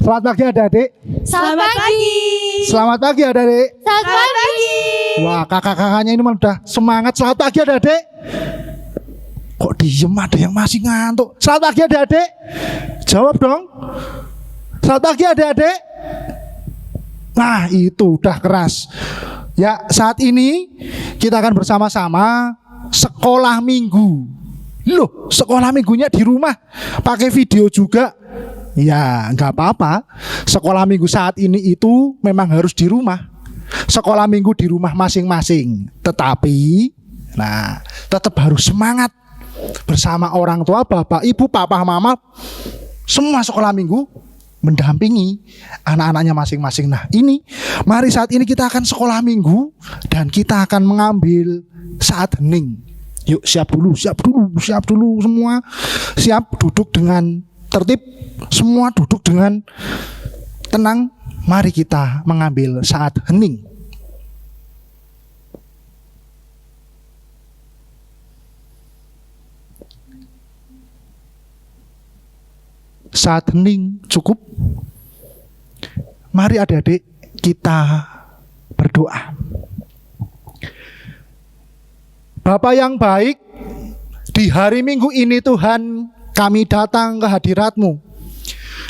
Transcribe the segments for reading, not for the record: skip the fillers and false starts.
Selamat pagi adik-adik. Selamat pagi. Selamat pagi adik-adik. Selamat pagi. Wah, kakak-kakaknya ini udah semangat. Selamat pagi adik-adik. Kok diem, ada yang masih ngantuk. Selamat pagi adik-adik. Jawab dong. Selamat pagi adik-adik. Nah, itu udah keras. Ya, saat ini kita akan bersama-sama sekolah minggu. Loh, sekolah minggunya di rumah, pakai video juga. Ya, nggak apa-apa. Sekolah minggu saat ini itu memang harus di rumah. Sekolah minggu di rumah masing-masing. Tetapi, nah, tetap harus semangat bersama orang tua, bapak, ibu, papa, mama. Semua sekolah minggu mendampingi anak-anaknya masing-masing. Nah, ini mari saat ini kita akan sekolah minggu dan kita akan mengambil saat hening. Yuk, siap dulu semua. Siap, duduk dengan tertib, semua duduk dengan tenang. Mari kita mengambil saat hening. Saat hening cukup. Mari adik-adik kita berdoa. Bapa yang baik, di hari Minggu ini Tuhan kami datang ke hadirat-Mu.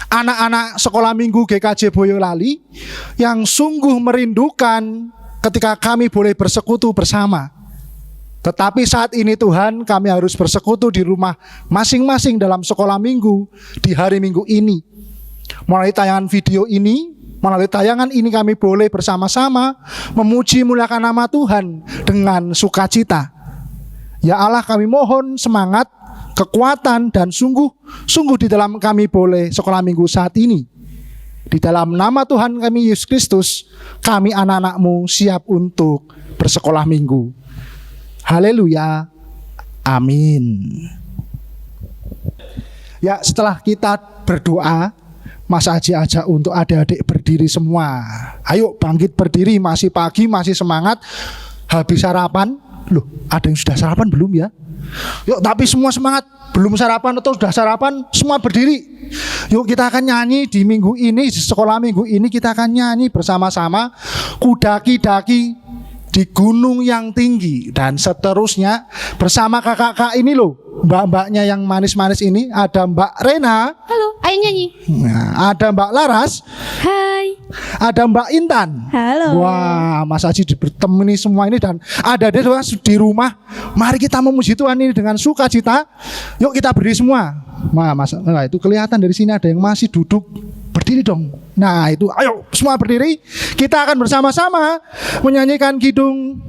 Anak-anak sekolah minggu GKJ Boyolali yang sungguh merindukan ketika kami boleh bersekutu bersama. Tetapi saat ini Tuhan kami harus bersekutu di rumah masing-masing dalam sekolah minggu di hari Minggu ini. Melalui tayangan video ini, melalui tayangan ini kami boleh bersama-sama memuji muliakan nama Tuhan dengan sukacita. Ya Allah, kami mohon semangat, kekuatan dan sungguh di dalam kami boleh sekolah minggu saat ini. Di dalam nama Tuhan kami Yesus Kristus, kami anak-anak-Mu siap untuk bersekolah minggu. Haleluya. Amin. Ya, setelah kita berdoa, Mas Aji ajak untuk adik-adik berdiri semua. Ayo bangkit berdiri, masih pagi, masih semangat. Habis sarapan. Loh, ada yang sudah sarapan belum ya? Yuk, tapi semua semangat. Belum sarapan atau sudah sarapan, semua berdiri. Yuk, kita akan nyanyi di minggu ini, di sekolah minggu ini kita akan nyanyi bersama-sama Kudaki-daki di gunung yang tinggi. Dan seterusnya bersama kakak-kakak ini loh, mbak-mbaknya yang manis-manis ini. Ada Mbak Rena. Halo, ayo nyanyi. Nah, ada Mbak Laras. Hai. Ada Mbak Intan. Halo. Wah, Mas Aji ditemani semua ini. Dan ada di rumah. Mari kita memuji Tuhan ini dengan sukacita. Yuk kita berdiri semua. Nah, itu kelihatan dari sini ada yang masih duduk. Berdiri dong. Nah itu, ayo semua berdiri. Kita akan bersama-sama menyanyikan kidung.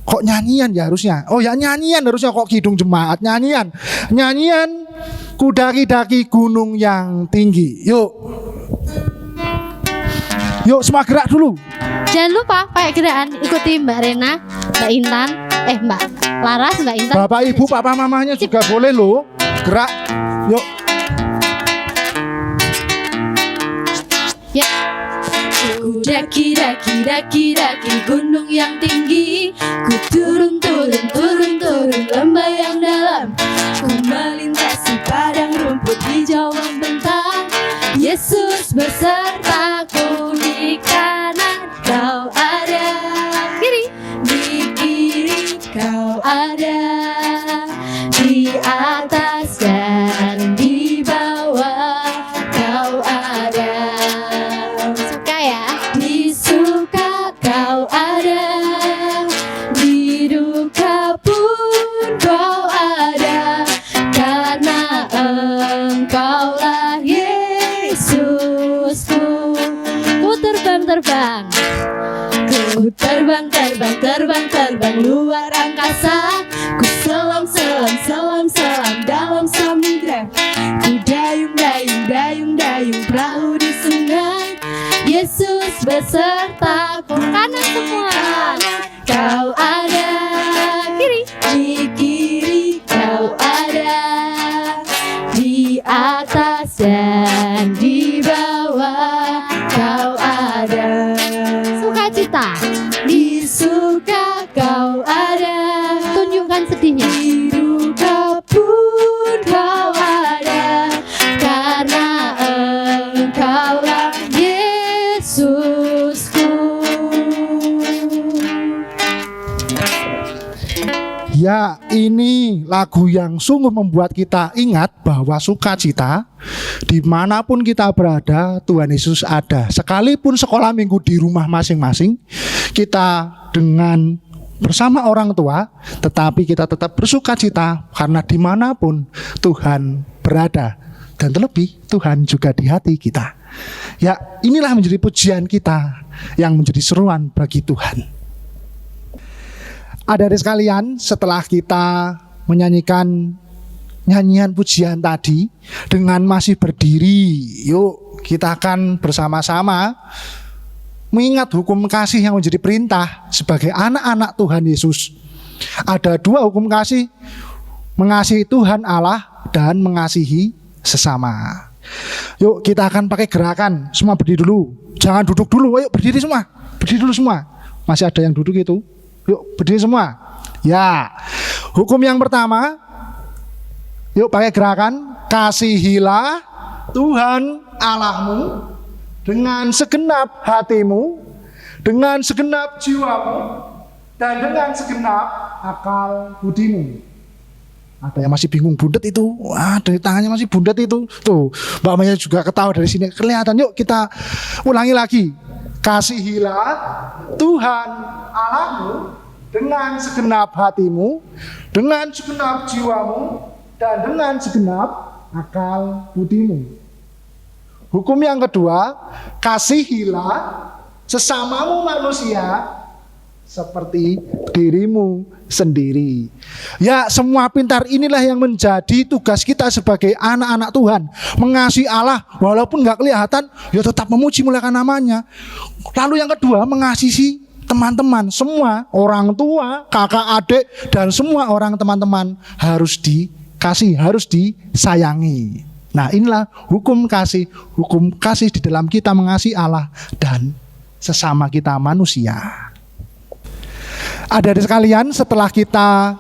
Kok nyanyian ya harusnya? Oh ya, nyanyian harusnya, kok kidung jemaat. Nyanyian Kudaki-daki gunung yang tinggi. Yuk semua gerak dulu. Jangan lupa pakai gerakan, ikuti Mbak Rena, Mbak Intan, Mbak Laras, Mbak Intan. Bapak ibu papa mamanya juga boleh loh. Gerak. Yuk. Ya. Daki gunung yang tinggi, ku turun lembah yang dalam, ku melintasi padang rumput hijau membentang. Yesus besertaku, di kanan kau ada, di kiri kau ada, di atas dan di bawah kau ada. Suka ya? Di suka kau ada, di duka pun kau ada, karena Engkaulah Yesusku. Ku terbang. Ku terbang luar angkasa, ku selam dalam samudra, ku dayung perahu di sungai. Yesus besertaku, Kanan semua. kau ada, Kiri. di kiri kau ada, di atas dan di bawah kau ada. Sukacita. Di suka kau ada, Tunjukkan sedihnya. di duka pun kau ada, karena Ya, ini lagu yang sungguh membuat kita ingat bahwa sukacita dimanapun kita berada, Tuhan Yesus ada. Sekalipun sekolah minggu di rumah masing-masing, kita dengan bersama orang tua, tetapi kita tetap bersukacita karena dimanapun Tuhan berada. Dan terlebih Tuhan juga di hati kita. Ya, inilah menjadi pujian kita yang menjadi seruan bagi Tuhan. Adik-adik sekalian, setelah kita menyanyikan nyanyian pujian tadi dengan masih berdiri, yuk kita akan bersama-sama mengingat hukum kasih yang menjadi perintah sebagai anak-anak Tuhan Yesus. Ada 2 hukum kasih, mengasihi Tuhan Allah dan mengasihi sesama. Yuk kita akan pakai gerakan, semua berdiri dulu, jangan duduk dulu, ayo berdiri semua, berdiri dulu semua. Masih ada yang duduk itu. Yuk berdiri semua. Ya, hukum yang pertama, yuk pakai gerakan, kasihilah Tuhan Allahmu dengan segenap hatimu, dengan segenap jiwamu, dan dengan segenap akal budimu. Ada yang masih bingung bundet itu, wah dari tangannya masih bundet itu. Tuh, Mbak Maya juga ketawa dari sini kelihatan. Yuk kita ulangi lagi. Kasihilah Tuhan Allahmu dengan segenap hatimu, dengan segenap jiwamu, dan dengan segenap akal budimu. Hukum yang kedua, kasihilah sesamamu manusia seperti dirimu sendiri. Ya, semua pintar inilah yang menjadi tugas kita sebagai anak-anak Tuhan. Mengasihi Allah walaupun gak kelihatan, ya tetap memuji muliakan namanya. Lalu yang kedua, mengasihi teman-teman, semua orang tua, kakak, adik, dan semua orang teman-teman harus dikasih, harus disayangi. Nah, inilah hukum kasih di dalam kita mengasihi Allah dan sesama kita manusia. Adik-adik sekalian, setelah kita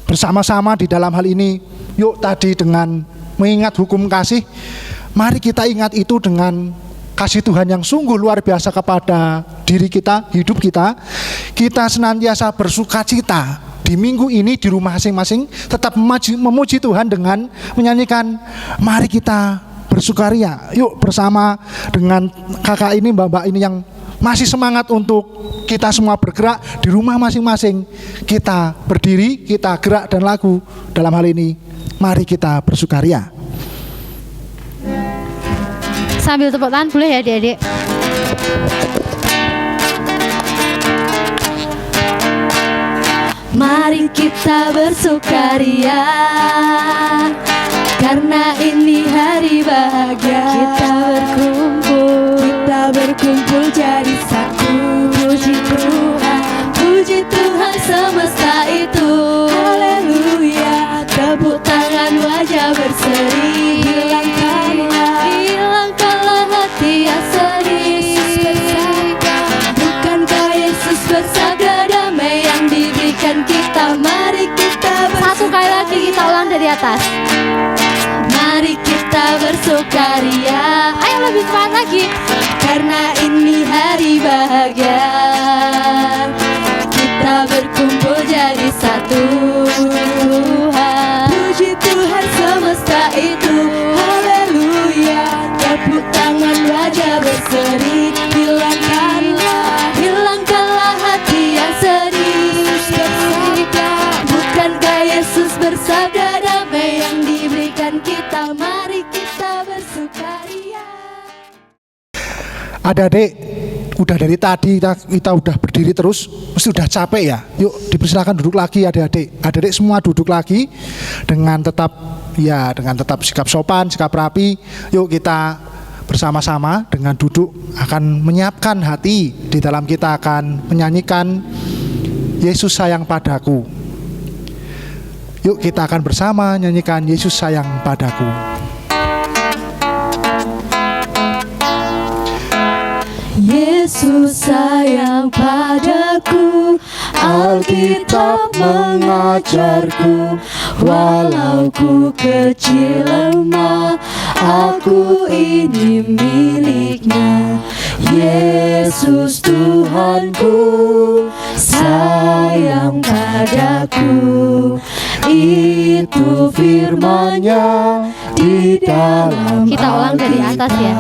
bersama-sama di dalam hal ini, yuk tadi dengan mengingat hukum kasih, mari kita ingat itu dengan kasih Tuhan yang sungguh luar biasa kepada diri kita, hidup kita. Kita senantiasa bersukacita di minggu ini di rumah masing-masing, tetap memuji Tuhan dengan menyanyikan mari kita bersukaria. Yuk bersama dengan kakak ini, mbak-mbak ini yang masih semangat untuk kita semua bergerak di rumah masing-masing. Kita berdiri, kita gerak dan lagu dalam hal ini. Mari kita bersukaria. Sambil tepuk tangan boleh ya adik-adik. Mari kita bersukaria karena ini hari bahagia. Kita berkumpul jadi satu. Puji Tuhan semesta itu. Haleluya. Tepuk tangan, wajah berseri. Hilangkanlah hati yang sedih. Bukankah Yesus bersabda damai yang diberikan kita? Mari kita Satu kali lagi kita ulang dari atas. Mari kita bersukaria. Ayo lebih cepat lagi. Karena ini hari bahagia. Kita berkumpul jadi satu. Puji Tuhan semesta itu. Haleluya. Tepuk tangan, wajah berseri. Hilangkanlah hati yang sedih. Bukankah Yesus bersabda damai yang diberikan kita? Mari kita bersukaria. Adik-adik, udah dari tadi kita udah berdiri terus, mesti udah capek ya. Yuk dipersilakan duduk lagi adik-adik. Adik-adik semua duduk lagi dengan tetap sikap sopan, sikap rapi. Yuk kita bersama-sama dengan duduk akan menyiapkan hati. Di dalam kita akan menyanyikan Yesus sayang padaku. Yuk kita akan bersama nyanyikan Yesus sayang padaku. Yesus sayang padaku, Alkitab mengajarku. Walau ku kecil lemah, aku ini miliknya. Yesus Tuhanku, sayang padaku. Itu firman-Nya di dalam Kita ulang dari atas ya.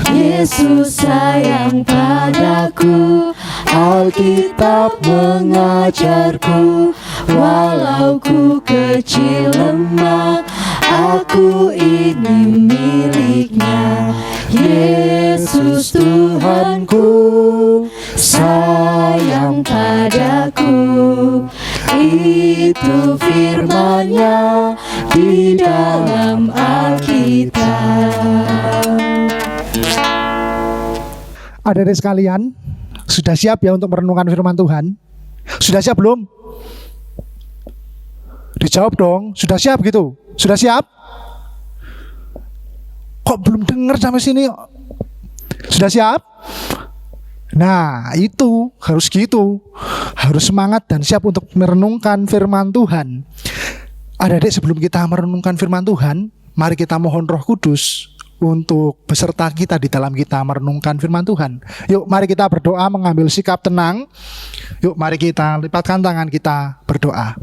Yesus sayang padaku, Alkitab mengajarku. Walau ku kecil lemah, aku ini miliknya. Yesus Tuhanku, sayang padaku. Itu firman-Nya di dalam Alkitab. Adik-adik sekalian, sudah siap ya untuk merenungkan firman Tuhan? Sudah siap belum? Dijawab dong, sudah siap gitu? Sudah siap? Kok belum dengar sampai sini? Sudah siap? Nah, itu harus gitu. Harus semangat dan siap untuk merenungkan firman Tuhan. Adik-adik, sebelum kita merenungkan firman Tuhan, mari kita mohon Roh Kudus untuk beserta kita di dalam kita merenungkan firman Tuhan. Yuk mari kita berdoa mengambil sikap tenang. Yuk mari kita lipatkan tangan kita berdoa.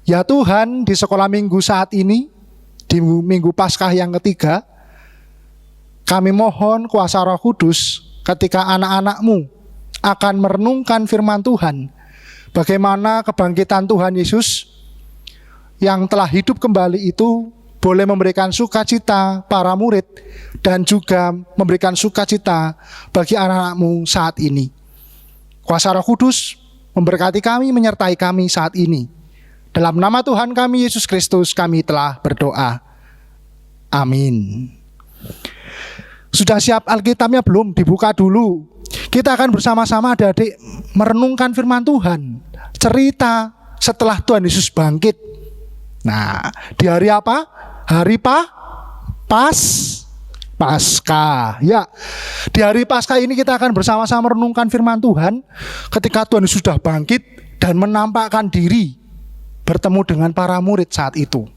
Ya Tuhan, di sekolah minggu saat ini, di minggu Paskah yang ketiga, kami mohon kuasa Roh Kudus ketika anak-anak-Mu akan merenungkan firman Tuhan, bagaimana kebangkitan Tuhan Yesus yang telah hidup kembali itu boleh memberikan sukacita para murid dan juga memberikan sukacita bagi anak-anak-Mu saat ini. Kuasa Roh Kudus memberkati kami, menyertai kami saat ini. Dalam nama Tuhan kami Yesus Kristus kami telah berdoa. Amin. Sudah siap Alkitabnya belum? Dibuka dulu. Kita akan bersama-sama adik-adik merenungkan firman Tuhan. Cerita setelah Tuhan Yesus bangkit. Nah, di hari apa? Hari Paskah. Ya, di hari Paskah ini kita akan bersama-sama merenungkan firman Tuhan ketika Tuhan Yesus sudah bangkit dan menampakkan diri bertemu dengan para murid saat itu.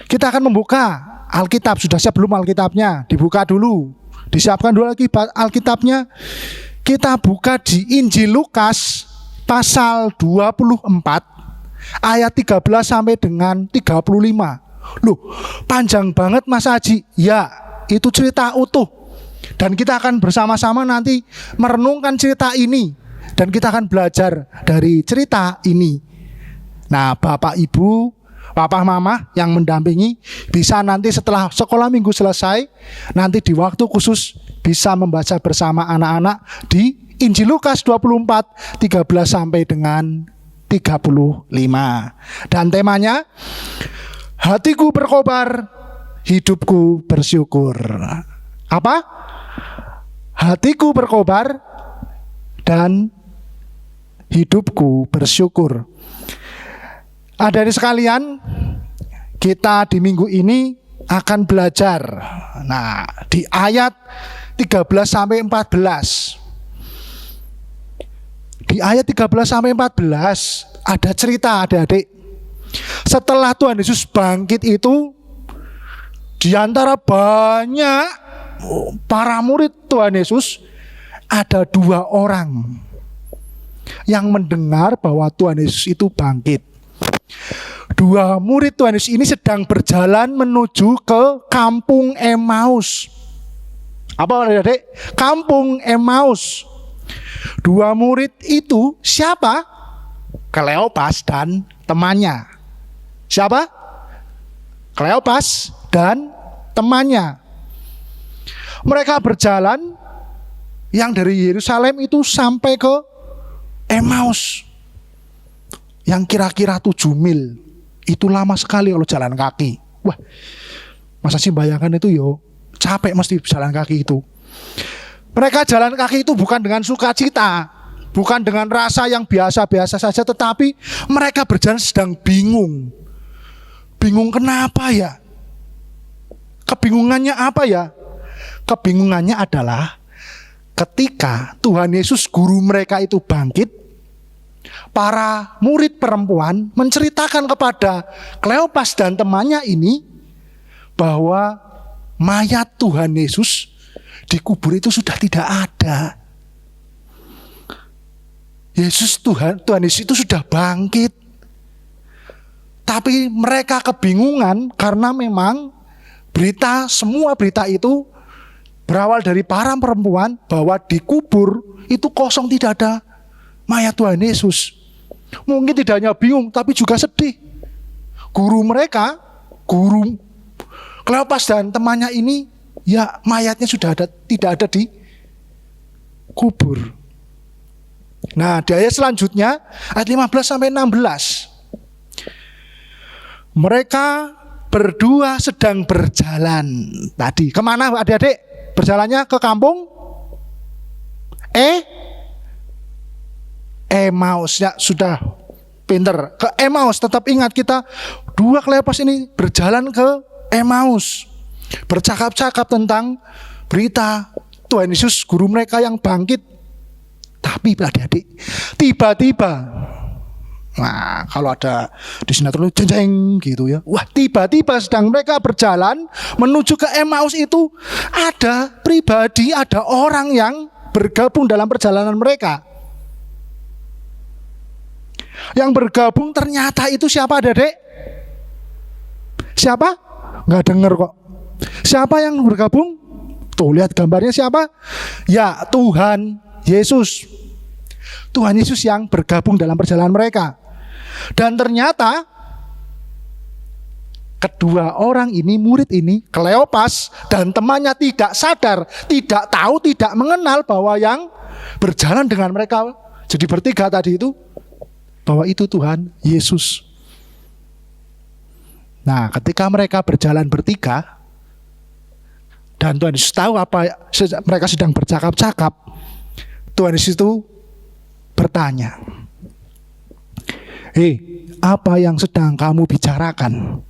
Kita akan membuka Alkitab. Sudah siap belum Alkitabnya? Dibuka dulu. Disiapkan dulu lagi Alkitabnya. Kita buka di Injil Lukas pasal 24 ayat 13 sampai dengan 35. Loh, panjang banget Mas Haji. Ya, itu cerita utuh. Dan kita akan bersama-sama nanti merenungkan cerita ini. Dan kita akan belajar dari cerita ini. Nah, Bapak Ibu, Papa Mama yang mendampingi bisa nanti setelah sekolah minggu selesai, nanti di waktu khusus bisa membaca bersama anak-anak di Injil Lukas 24 13 sampai dengan 35. Dan temanya hatiku berkobar, hidupku bersyukur. Apa? Hatiku berkobar dan hidupku bersyukur. Adik-adik sekalian, kita di minggu ini akan belajar. Nah, di ayat 13 sampai 14. Di ayat 13 sampai 14 ada cerita adik-adik. Setelah Tuhan Yesus bangkit itu, di antara banyak para murid Tuhan Yesus, ada 2 orang yang mendengar bahwa Tuhan Yesus itu bangkit. 2 murid Tuhan Yesus ini sedang berjalan menuju ke kampung Emmaus. Apa adik-adik? Kampung Emmaus. 2 murid itu siapa? Kleopas dan temannya. Siapa? Kleopas dan temannya. Mereka berjalan yang dari Yerusalem itu sampai ke Emmaus, yang kira-kira 7 mil. Itu lama sekali kalau jalan kaki. Wah, masa sih bayangkan itu yo, capek mesti jalan kaki itu. Mereka jalan kaki itu bukan dengan sukacita, bukan dengan rasa yang biasa-biasa saja, tetapi mereka berjalan sedang bingung. Bingung kenapa ya? Kebingungannya apa ya? Kebingungannya adalah ketika Tuhan Yesus guru mereka itu bangkit, para murid perempuan menceritakan kepada Kleopas dan temannya ini bahwa mayat Tuhan Yesus di kubur itu sudah tidak ada. Tuhan Yesus itu sudah bangkit. Tapi mereka kebingungan karena memang semua berita itu berawal dari para perempuan bahwa di kubur itu kosong, tidak ada mayat Tuhan Yesus. Mungkin tidak hanya bingung tapi juga sedih. Guru Kleopas dan temannya ini, ya mayatnya sudah tidak ada di kubur. Nah, di ayat selanjutnya ayat 15 sampai 16. Mereka berdua sedang berjalan. Tadi kemana adik-adik? Berjalannya ke kampung Emaus. Ya sudah pinter, ke Emaus. Tetap ingat, kita dua Kleopas ini berjalan ke Emaus, bercakap-cakap tentang berita Tuhan Yesus, guru mereka yang bangkit. Tapi adik-adik, tiba-tiba, nah kalau ada di sinetron jeng gitu ya, wah tiba-tiba sedang mereka berjalan menuju ke Emaus itu, ada pribadi, ada orang yang bergabung dalam perjalanan mereka. Yang bergabung ternyata itu siapa adik-adik? Siapa? Nggak denger kok. Siapa yang bergabung? Tuh lihat gambarnya siapa? Ya Tuhan Yesus. Tuhan Yesus yang bergabung dalam perjalanan mereka. Dan ternyata kedua orang ini, murid ini, Kleopas dan temannya tidak sadar, tidak tahu, tidak mengenal bahwa yang berjalan dengan mereka jadi bertiga tadi itu, bahwa itu Tuhan Yesus. Nah, ketika mereka berjalan bertiga dan Tuhan Yesus tahu apa mereka sedang bercakap-cakap, Tuhan Yesus itu bertanya, apa yang sedang kamu bicarakan?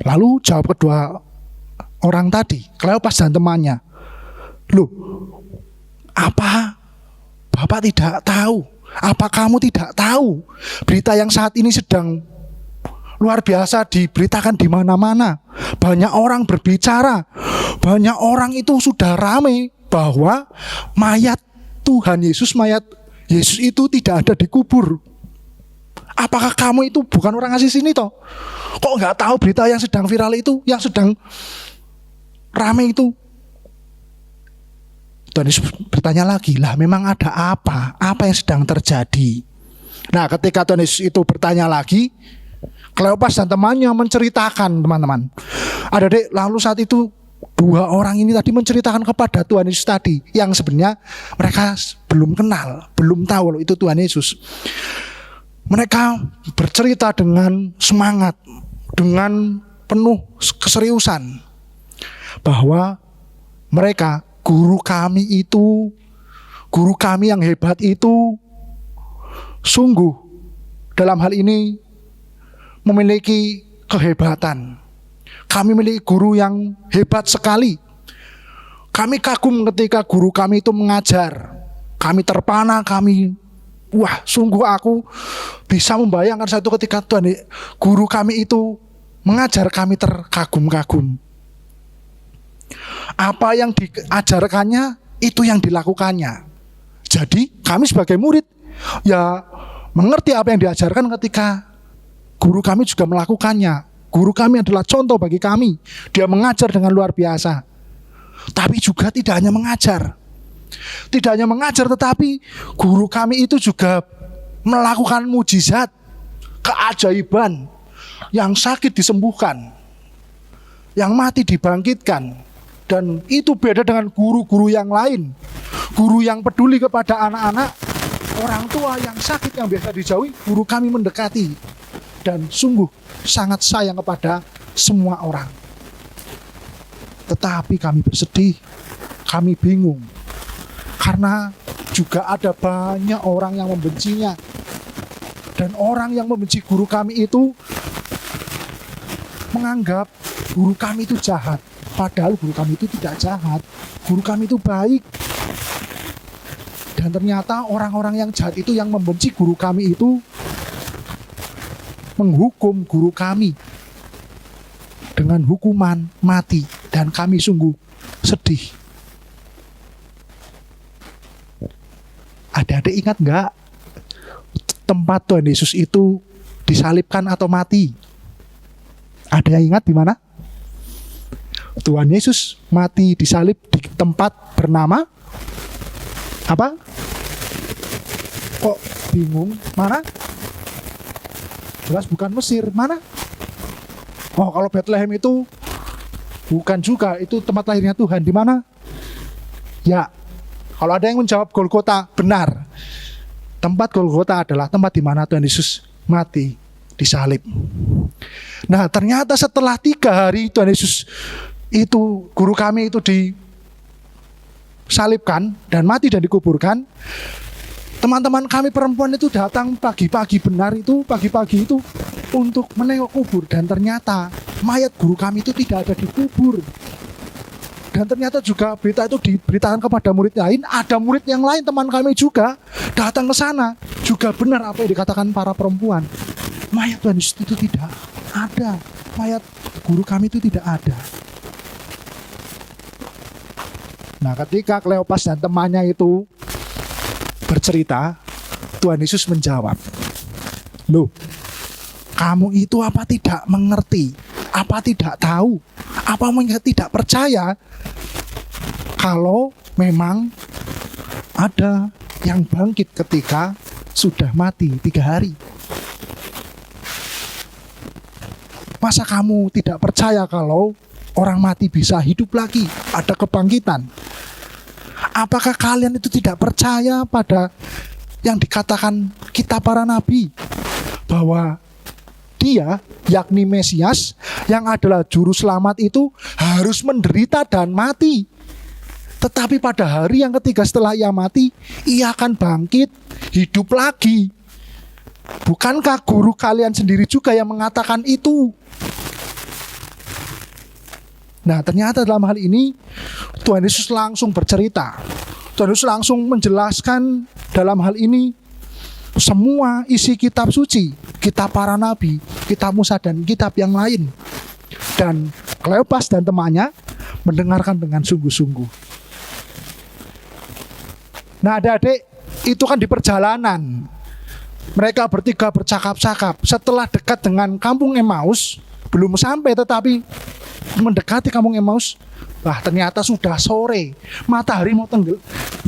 Lalu jawab kedua orang tadi, Kleopas dan temannya, loh, apa Bapak tidak tahu? Apa kamu tidak tahu berita yang saat ini sedang luar biasa diberitakan di mana-mana? Banyak orang berbicara, banyak orang itu sudah ramai bahwa mayat Tuhan Yesus, mayat Yesus itu tidak ada di kubur. Apakah kamu itu bukan orang asli sini toh? Kok nggak tahu berita yang sedang viral itu, yang sedang ramai itu? Tuhan Yesus bertanya lagi, lah memang ada apa? Apa yang sedang terjadi? Nah, ketika Tuhan Yesus itu bertanya lagi, Kleopas dan temannya menceritakan, teman-teman. Adik-adik, lalu saat itu dua orang ini tadi menceritakan kepada Tuhan Yesus tadi, yang sebenarnya mereka belum kenal, belum tahu itu Tuhan Yesus. Mereka bercerita dengan semangat, dengan penuh keseriusan, bahwa mereka, guru kami yang hebat itu, sungguh dalam hal ini memiliki kehebatan. Kami memiliki guru yang hebat sekali. Kami kagum ketika guru kami itu mengajar. Kami terpana, sungguh aku bisa membayangkan satu ketika Tuhan, guru kami itu mengajar, kami terkagum-kagum. Apa yang diajarkannya, itu yang dilakukannya. Jadi kami sebagai murid, ya mengerti apa yang diajarkan ketika guru kami juga melakukannya. Guru kami adalah contoh bagi kami. Dia mengajar dengan luar biasa. Tapi juga tidak hanya mengajar. Tidak hanya mengajar, tetapi guru kami itu juga melakukan mujizat, keajaiban. Yang sakit disembuhkan, yang mati dibangkitkan. Dan itu beda dengan guru-guru yang lain. Guru yang peduli kepada anak-anak, orang tua yang sakit yang biasa dijauhi, guru kami mendekati. Dan sungguh sangat sayang kepada semua orang. Tetapi kami bersedih, kami bingung, karena juga ada banyak orang yang membencinya. Dan orang yang membenci guru kami itu menganggap guru kami itu jahat. Padahal guru kami itu tidak jahat. Guru kami itu baik. Dan ternyata orang-orang yang jahat itu, yang membenci guru kami itu, menghukum guru kami dengan hukuman mati. Dan kami sungguh sedih. Adik-adik ingat nggak tempat Tuhan Yesus itu disalibkan atau mati? Ada yang ingat di mana? Tuhan Yesus mati disalib di tempat bernama apa? Kok bingung? Mana? Jelas bukan Mesir. Mana? Oh, kalau Bethlehem itu bukan juga, itu tempat lahirnya Tuhan. Di mana? Ya, kalau ada yang menjawab Golgota, benar. Tempat Golgota adalah tempat di mana Tuhan Yesus mati disalib. Nah, ternyata setelah 3 hari Tuhan Yesus itu, guru kami itu disalibkan dan mati dan dikuburkan, teman-teman kami perempuan itu datang pagi-pagi, benar itu pagi-pagi itu untuk menengok kubur, dan ternyata mayat guru kami itu tidak ada di kubur. Dan ternyata juga berita itu diberitakan kepada murid lain, ada murid yang lain teman kami juga datang ke sana, juga benar apa yang dikatakan para perempuan. Mayat Tuhan Yesus itu tidak ada, mayat guru kami itu tidak ada. Nah, ketika Kleopas dan temannya itu bercerita, Tuhan Yesus menjawab, "Loh, kamu itu apa tidak mengerti? Apa tidak tahu? Apa tidak percaya kalau memang ada yang bangkit ketika sudah mati 3 hari? Masa kamu tidak percaya kalau orang mati bisa hidup lagi, ada kebangkitan? Apakah kalian itu tidak percaya pada yang dikatakan kitab para nabi, bahwa Dia, yakni Mesias, yang adalah juru selamat itu harus menderita dan mati. Tetapi pada hari yang ketiga setelah ia mati, ia akan bangkit, hidup lagi. Bukankah guru kalian sendiri juga yang mengatakan itu?" Nah, ternyata dalam hal ini Tuhan Yesus langsung bercerita. Tuhan Yesus langsung menjelaskan dalam hal ini semua isi kitab suci, kitab para nabi, kitab Musa, dan kitab yang lain. Dan Kleopas dan temannya mendengarkan dengan sungguh-sungguh. Nah, adik-adik, itu kan di perjalanan. Mereka bertiga bercakap-cakap. Setelah dekat dengan kampung Emmaus, belum sampai tetapi mendekati kampung Emmaus, ternyata sudah sore, matahari mau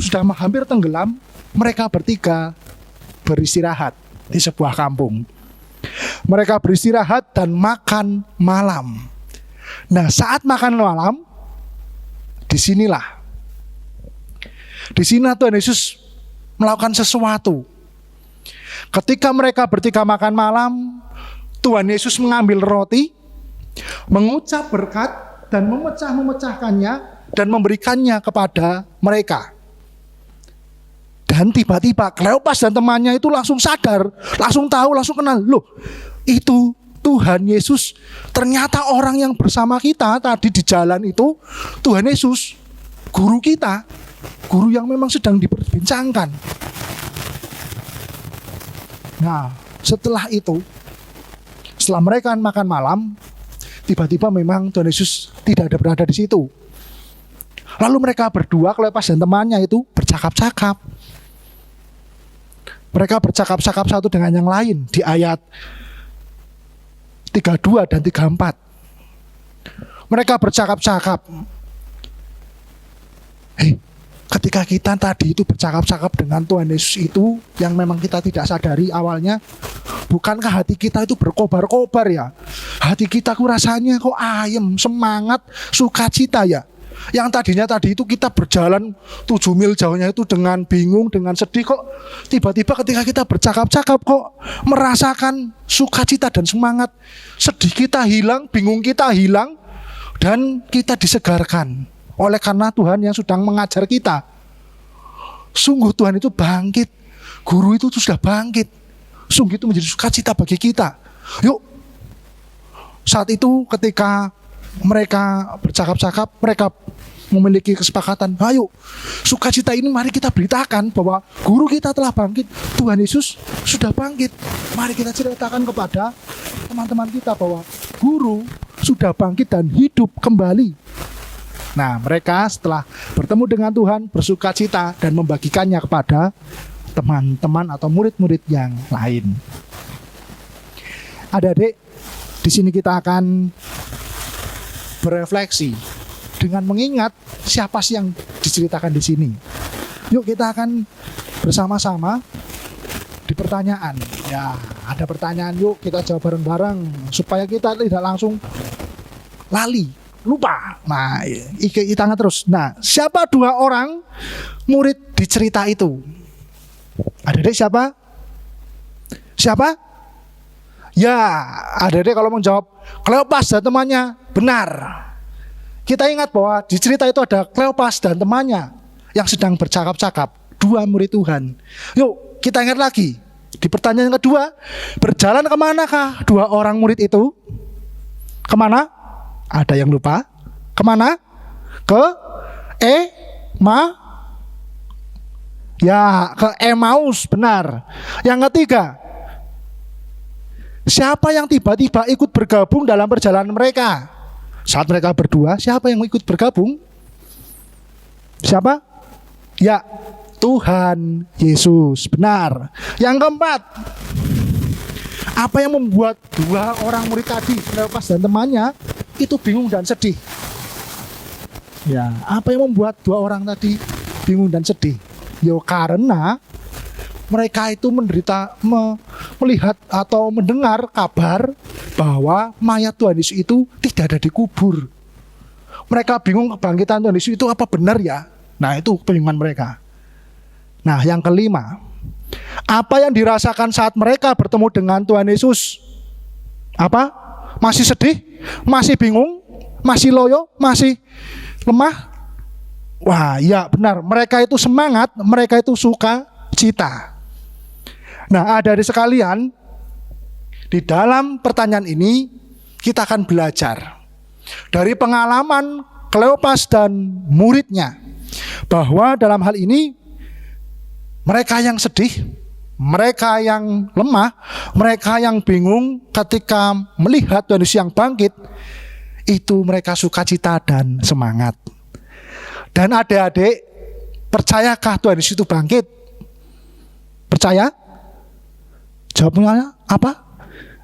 sudah hampir tenggelam. Mereka bertiga beristirahat di sebuah kampung. Mereka beristirahat dan makan malam. Nah, saat makan malam, di sini Tuhan Yesus melakukan sesuatu. Ketika mereka bertiga makan malam, Tuhan Yesus mengambil roti, mengucap berkat, dan memecahkannya dan memberikannya kepada mereka. Dan tiba-tiba Kleopas dan temannya itu langsung sadar, langsung tahu, langsung kenal. Loh, itu Tuhan Yesus. Ternyata orang yang bersama kita tadi di jalan itu Tuhan Yesus, guru kita, guru yang memang sedang diperbincangkan. Nah, setelah itu, setelah mereka makan malam, tiba-tiba memang Tuhan Yesus tidak ada berada di situ. Lalu mereka berdua, Kleopas dan temannya itu bercakap-cakap. Mereka bercakap-cakap satu dengan yang lain di ayat 32 dan 34. Mereka bercakap-cakap. Ketika kita tadi itu bercakap-cakap dengan Tuhan Yesus itu, yang memang kita tidak sadari awalnya, bukankah hati kita itu berkobar-kobar ya? Hati kita rasanya kok ayem, semangat, sukacita ya? Yang tadinya tadi itu kita berjalan 7 mil jauhnya itu dengan bingung, dengan sedih, kok tiba-tiba ketika kita bercakap-cakap kok merasakan sukacita dan semangat. Sedih kita hilang, bingung kita hilang, dan kita disegarkan oleh karena Tuhan yang sedang mengajar kita. Sungguh Tuhan itu bangkit, guru itu sudah bangkit. Sungguh itu menjadi sukacita bagi kita. Yuk, saat itu ketika mereka bercakap-cakap, mereka memiliki kesepakatan, ayo sukacita ini mari kita beritakan bahwa guru kita telah bangkit, Tuhan Yesus sudah bangkit. Mari kita ceritakan kepada teman-teman kita bahwa guru sudah bangkit dan hidup kembali. Nah, mereka setelah bertemu dengan Tuhan bersukacita dan membagikannya kepada teman-teman atau murid-murid yang lain. Adik-adik, di sini kita akan berefleksi dengan mengingat siapa sih yang diceritakan di sini. Yuk kita akan bersama-sama di pertanyaan. Ya, ada pertanyaan, yuk kita jawab bareng-bareng supaya kita tidak langsung lali, lupa. Nah, kita ingat terus. Nah, siapa 2 orang murid di cerita itu? Adik-adik siapa? Siapa? Ya, adik-adik kalau mau jawab Kleopas dan temannya, benar. Kita ingat bahwa di cerita itu ada Kleopas dan temannya yang sedang bercakap-cakap, 2 murid Tuhan. Yuk, kita ingat lagi. Di pertanyaan yang kedua, berjalan kemanakah 2 orang murid itu? Kemana? Ada yang lupa? Kemana? Ke Ya, ke Emmaus, benar. Yang ketiga, siapa yang tiba-tiba ikut bergabung dalam perjalanan mereka? Saat mereka berdua, siapa yang ikut bergabung? Siapa? Ya, Tuhan Yesus, benar. Yang keempat, apa yang membuat 2 orang murid tadi, Kleopas dan temannya, itu bingung dan sedih? Ya, apa yang membuat 2 orang tadi bingung dan sedih? Yo, karena mereka itu melihat atau mendengar kabar bahwa mayat Tuhan Yesus itu tidak ada di kubur. Mereka bingung kebangkitan Tuhan Yesus itu apa benar ya? Nah, itu kebingungan mereka. Nah, yang kelima, apa yang dirasakan saat mereka bertemu dengan Tuhan Yesus? Apa? Masih sedih? Masih bingung? Masih loyo? Masih lemah? Wah, ya benar. Mereka itu semangat, mereka itu suka cita. Nah, adik-adik sekalian, di dalam pertanyaan ini kita akan belajar dari pengalaman Kleopas dan muridnya, bahwa dalam hal ini mereka yang sedih, mereka yang lemah, mereka yang bingung ketika melihat Tuhan Yesus yang bangkit, itu mereka sukacita dan semangat. Dan adik-adik, percayakah Tuhan Yesus itu bangkit? Percaya? Jawabnya apa?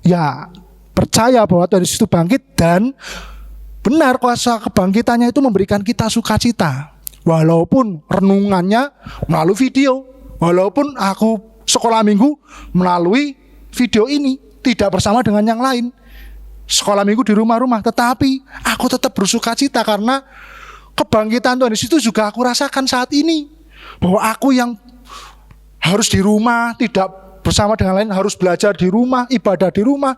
Ya, percaya bahwa Tuhan Yesus itu bangkit, dan benar kuasa kebangkitannya itu memberikan kita sukacita. Walaupun renungannya melalui video, walaupun aku sekolah minggu melalui video ini, tidak bersama dengan yang lain, sekolah minggu di rumah-rumah, tetapi aku tetap bersukacita karena kebangkitan Tuhan Yesus itu juga aku rasakan saat ini. Bahwa aku yang harus di rumah, tidak bersama dengan lain, harus belajar di rumah, ibadah di rumah.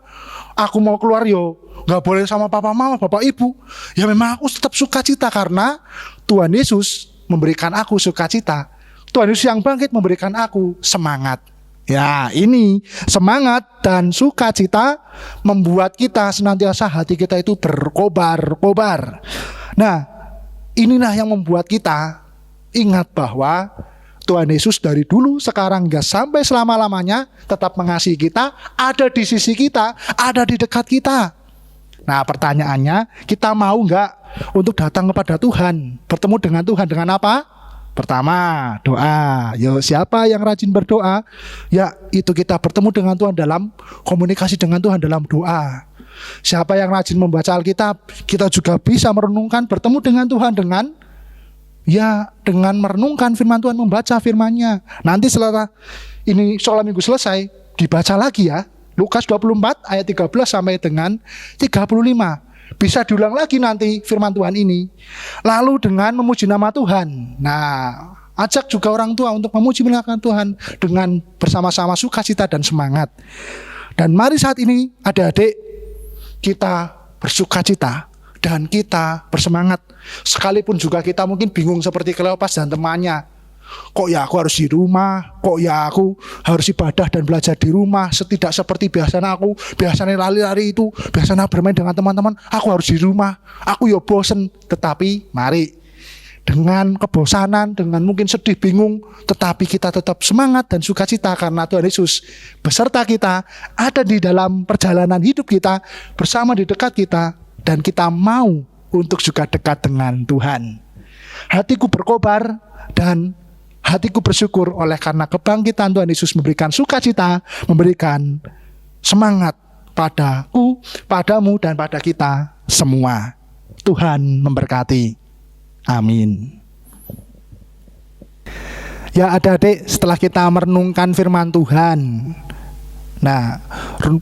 Aku mau keluar yo, gak boleh sama papa mama, bapak ibu. Ya memang aku tetap sukacita karena Tuhan Yesus memberikan aku sukacita. Tuhan Yesus yang bangkit memberikan aku semangat. Ya, ini semangat dan sukacita membuat kita senantiasa hati kita itu berkobar-kobar. Nah, inilah yang membuat kita ingat bahwa Tuhan Yesus dari dulu, sekarang, hingga sampai selama-lamanya tetap mengasihi kita, ada di sisi kita, ada di dekat kita. Nah, pertanyaannya, kita mau nggak untuk datang kepada Tuhan, bertemu dengan Tuhan dengan apa? Pertama, doa. Yo, siapa yang rajin berdoa? Ya, itu kita bertemu dengan Tuhan dalam komunikasi dengan Tuhan dalam doa. Siapa yang rajin membaca Alkitab, kita juga bisa merenungkan, bertemu dengan Tuhan dengan merenungkan firman Tuhan, membaca firman-Nya. Nanti setelah ini sekolah minggu selesai, dibaca lagi ya, Lukas 24 ayat 13 sampai dengan 35. Bisa diulang lagi nanti firman Tuhan ini. Lalu dengan memuji nama Tuhan. Nah, ajak juga orang tua untuk memuji nama Tuhan dengan bersama-sama sukacita dan semangat. Dan mari saat ini adik-adik, kita bersukacita dan kita bersemangat. Sekalipun juga kita mungkin bingung seperti Kleopas dan temannya. Kok ya aku harus di rumah? Kok ya aku harus ibadah dan belajar di rumah? Tidak seperti biasanya aku, biasanya lari-lari itu, biasanya bermain dengan teman-teman. Aku harus di rumah, aku ya bosen. Tetapi mari, dengan kebosanan, dengan mungkin sedih, bingung, tetapi kita tetap semangat dan sukacita karena Tuhan Yesus beserta kita, ada di dalam perjalanan hidup kita, bersama di dekat kita, dan kita mau untuk juga dekat dengan Tuhan. Hatiku berkobar dan hatiku bersyukur oleh karena kebangkitan Tuhan Yesus memberikan sukacita, memberikan semangat padaku, padamu, dan pada kita semua. Tuhan memberkati. Amin. Ya adik-adik, setelah kita merenungkan firman Tuhan, nah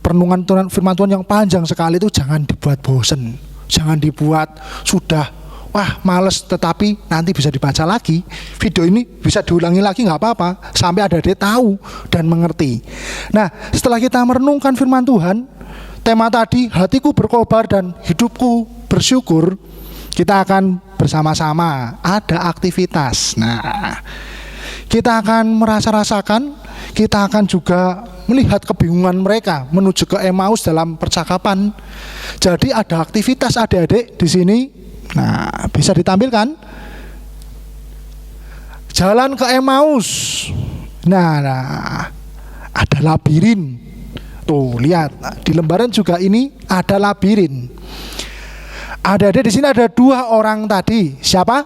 perenungan firman Tuhan yang panjang sekali itu jangan dibuat bosen, jangan dibuat sudah wah males, tetapi nanti bisa dibaca lagi. Video ini bisa diulangi lagi nggak apa-apa sampai adik-adik tahu dan mengerti. Nah setelah kita merenungkan firman Tuhan, tema tadi hatiku berkobar dan hidupku bersyukur, kita akan bersama-sama ada aktivitas. Nah kita akan rasakan, kita akan juga melihat kebingungan mereka menuju ke Emmaus dalam percakapan. Jadi ada aktivitas adik-adik di sini. Nah, bisa ditampilkan. Jalan ke Emmaus. Nah, ada labirin. Tuh, lihat di lembaran juga ini ada labirin. Adik-adik di sini ada 2 orang tadi. Siapa?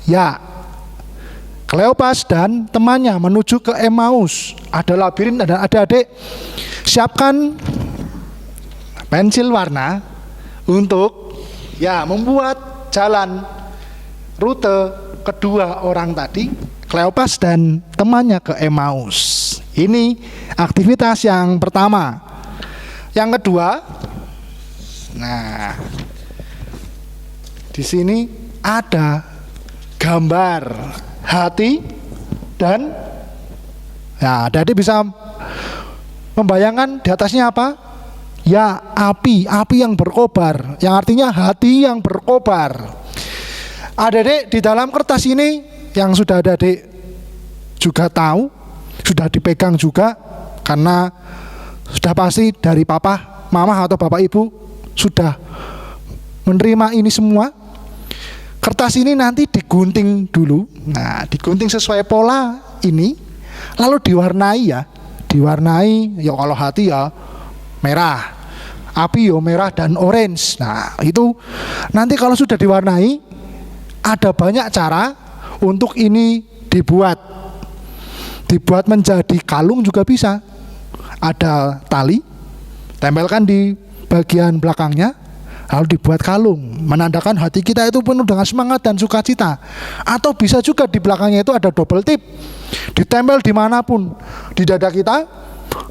Ya, Kleopas dan temannya menuju ke Emmaus. Ada labirin, dan adik-adik siapkan pensil warna untuk ya membuat jalan rute kedua orang tadi, Kleopas dan temannya ke Emmaus. Ini aktivitas yang pertama. Yang kedua, nah di sini ada gambar hati dan ya adik bisa membayangkan di atasnya apa? Ya api yang berkobar, yang artinya hati yang berkobar. Adik di dalam kertas ini yang sudah adik juga tahu, sudah dipegang juga karena sudah pasti dari papa, mama atau bapak ibu sudah menerima ini semua. Kertas ini nanti digunting dulu. Nah, digunting sesuai pola ini, lalu diwarnai ya. Diwarnai ya kalau hati ya merah, api ya merah dan orange. Nah, itu nanti kalau sudah diwarnai ada banyak cara untuk ini dibuat. Dibuat menjadi kalung juga bisa. Ada tali, tempelkan di bagian belakangnya, lalu dibuat kalung, menandakan hati kita itu penuh dengan semangat dan sukacita. Atau bisa juga di belakangnya itu ada double tip, ditempel dimanapun, di dada kita,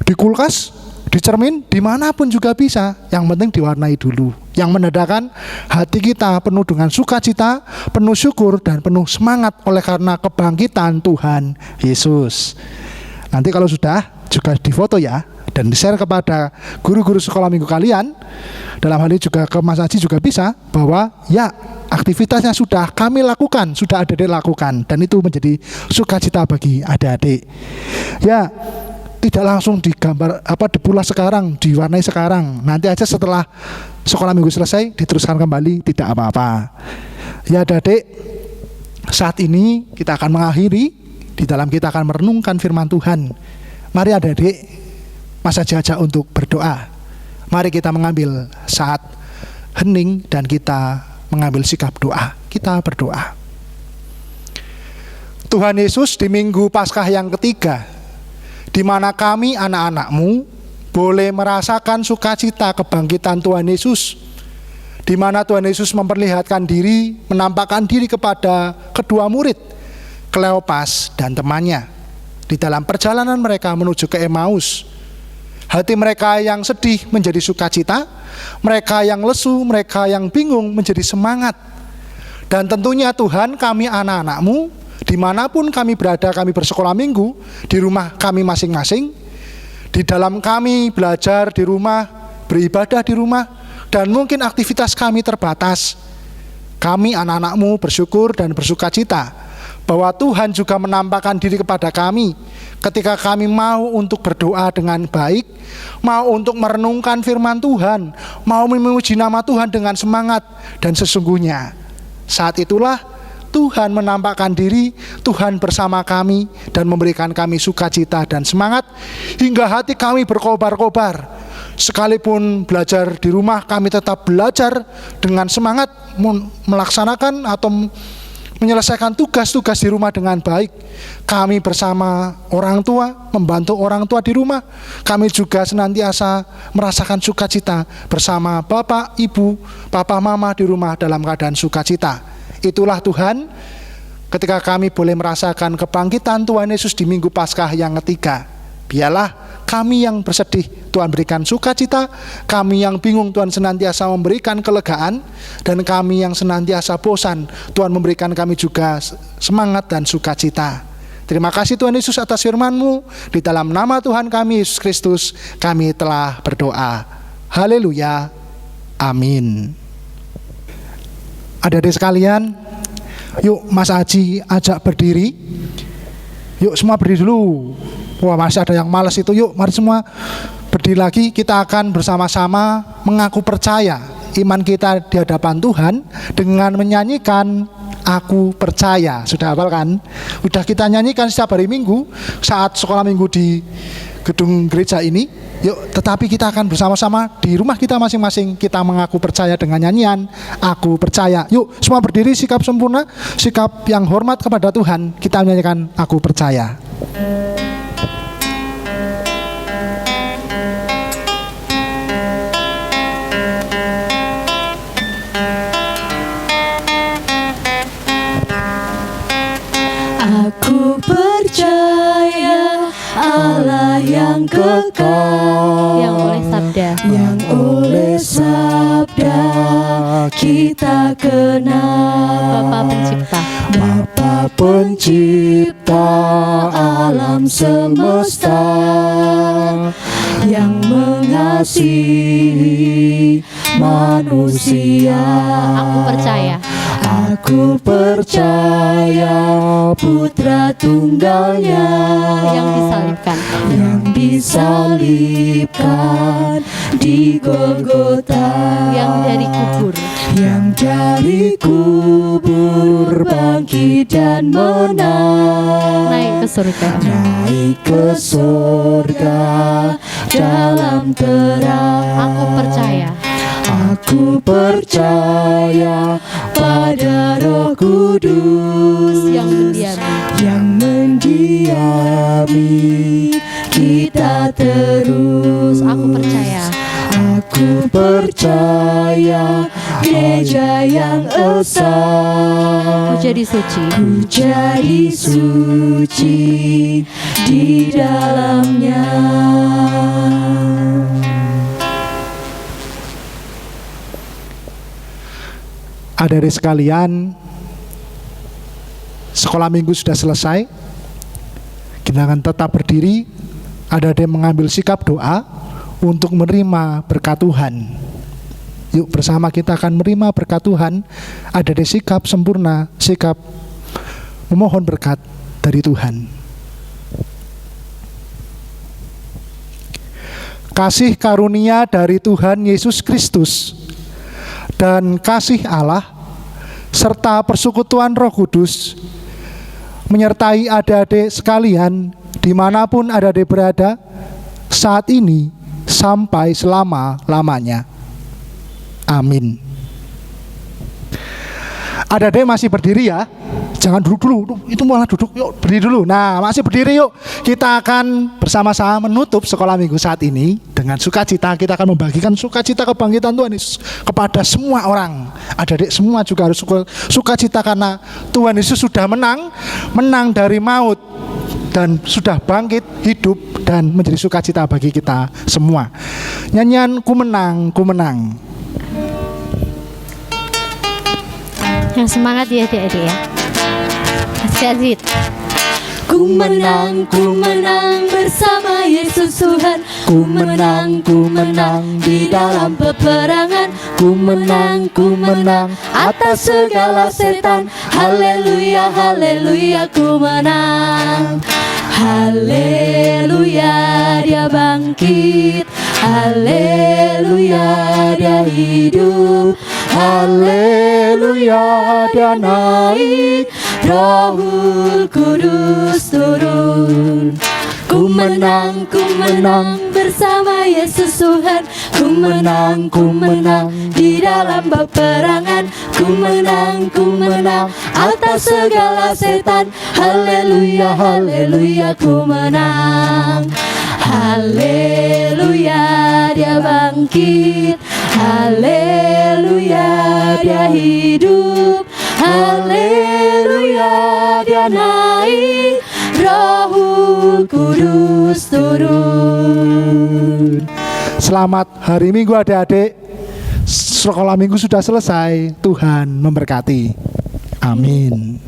di kulkas, di cermin, dimanapun juga bisa. Yang penting diwarnai dulu, yang menandakan hati kita penuh dengan sukacita, penuh syukur, dan penuh semangat oleh karena kebangkitan Tuhan Yesus. Nanti kalau sudah juga difoto ya, dan di-share kepada guru-guru sekolah minggu kalian. Dalam hal ini juga ke Mas Aji juga bisa, bahwa ya aktivitasnya sudah kami lakukan, sudah adik-adik lakukan, dan itu menjadi sukacita bagi adik-adik. Ya, tidak langsung digambar dipulas sekarang, diwarnai sekarang. Nanti aja setelah sekolah minggu selesai diteruskan kembali, tidak apa-apa. Ya adik-adik, saat ini kita akan mengakhiri, di dalam kita akan merenungkan firman Tuhan. Mari adik-adik, Mas Aji ajak untuk berdoa. Mari kita mengambil saat hening dan kita mengambil sikap doa. Kita berdoa. Tuhan Yesus, di minggu Paskah yang ketiga, di mana kami anak-anak-Mu boleh merasakan sukacita kebangkitan Tuhan Yesus, di mana Tuhan Yesus memperlihatkan diri, menampakkan diri kepada kedua murid, Kleopas dan temannya, di dalam perjalanan mereka menuju ke Emmaus. Hati mereka yang sedih menjadi sukacita, mereka yang lesu, mereka yang bingung menjadi semangat. Dan tentunya Tuhan, kami anak-anak-Mu, dimanapun kami berada, kami bersekolah minggu, di rumah kami masing-masing, di dalam kami belajar di rumah, beribadah di rumah, dan mungkin aktivitas kami terbatas. Kami anak-anak-Mu bersyukur dan bersukacita bahwa Tuhan juga menampakkan diri kepada kami ketika kami mau untuk berdoa dengan baik, mau untuk merenungkan firman Tuhan, mau memuji nama Tuhan dengan semangat. Dan sesungguhnya saat itulah Tuhan menampakkan diri, Tuhan bersama kami dan memberikan kami sukacita dan semangat hingga hati kami berkobar-kobar. Sekalipun belajar di rumah, kami tetap belajar dengan semangat melaksanakan atau menyelesaikan tugas-tugas di rumah dengan baik. Kami bersama orang tua, membantu orang tua di rumah. Kami juga senantiasa merasakan sukacita bersama Bapak, Ibu, Papa, Mama di rumah dalam keadaan sukacita. Itulah Tuhan, ketika kami boleh merasakan kebangkitan Tuhan Yesus di Minggu Paskah yang ketiga. Biarlah kami yang bersedih, Tuhan berikan sukacita. Kami yang bingung, Tuhan senantiasa memberikan kelegaan. Dan kami yang senantiasa bosan, Tuhan memberikan kami juga semangat dan sukacita. Terima kasih Tuhan Yesus atas firman-Mu. Di dalam nama Tuhan kami Yesus Kristus kami telah berdoa. Haleluya. Amin. Adik-adik sekalian, yuk Mas Aji ajak berdiri. Yuk semua berdiri dulu. Wah, masih ada yang malas itu. Yuk mari semua berdiri lagi. Kita akan bersama-sama mengaku percaya iman kita di hadapan Tuhan dengan menyanyikan Aku Percaya. Sudah hafal kan? Udah kita nyanyikan setiap hari Minggu saat sekolah minggu di gedung gereja ini. Yuk, tetapi kita akan bersama-sama di rumah kita masing-masing, kita mengaku percaya dengan nyanyian Aku Percaya. Yuk semua berdiri, sikap sempurna, sikap yang hormat kepada Tuhan. Kita menyanyikan Aku Percaya. Aku percaya Allah yang kekal, yang oleh sabda kita kenal. Bapa Pencipta, Bapa Pencipta alam semesta, yang mengasihi manusia. aku percaya Aku percaya Putra Tunggalnya yang disalibkan di Golgota, yang dari kubur bangkit dan menang, naik ke surga dalam terang. Aku percaya pada Roh Kudus yang mendiami kita terus. Aku percaya gereja yang esa, ku jadi suci di dalamnya. Adik-adik sekalian, sekolah minggu sudah selesai. Kita akan tetap berdiri. Adik-adik mengambil sikap doa untuk menerima berkat Tuhan. Yuk bersama kita akan menerima berkat Tuhan. Adik-adik sikap sempurna, sikap memohon berkat dari Tuhan. Kasih karunia dari Tuhan Yesus Kristus dan kasih Allah serta persekutuan Roh Kudus menyertai adik-adik sekalian dimanapun adik-adik berada saat ini sampai selama-lamanya. Amin. Adik-adik masih berdiri ya, jangan duduk dulu, itu malah duduk, yuk berdiri dulu. Nah masih berdiri yuk, kita akan bersama-sama menutup sekolah minggu saat ini dengan sukacita. Kita akan membagikan sukacita kebangkitan Tuhan Yesus kepada semua orang. Adik-adik semua juga harus sukacita karena Tuhan Yesus sudah menang dari maut dan sudah bangkit hidup dan menjadi sukacita bagi kita semua. Nyanyian Ku Menang, Ku Menang. Yang semangat ya adik-adik ya. Masih Azid. Ku menang bersama Yesus Tuhan. Ku menang di dalam peperangan. Ku menang atas segala setan. Haleluya, haleluya, ku menang. Haleluya, dia bangkit. Haleluya, dia hidup. Haleluya, dia naik. Rohul Kudus turun. Ku menang bersama Yesus Tuhan. Ku menang di dalam peperangan. Ku menang atas segala setan. Haleluya, haleluya, ku menang. Haleluya, dia bangkit. Haleluya, dia hidup. Haleluya, dia naik. Roh Kudus turun. Selamat hari Minggu adik-adik. Sekolah minggu sudah selesai. Tuhan memberkati. Amin.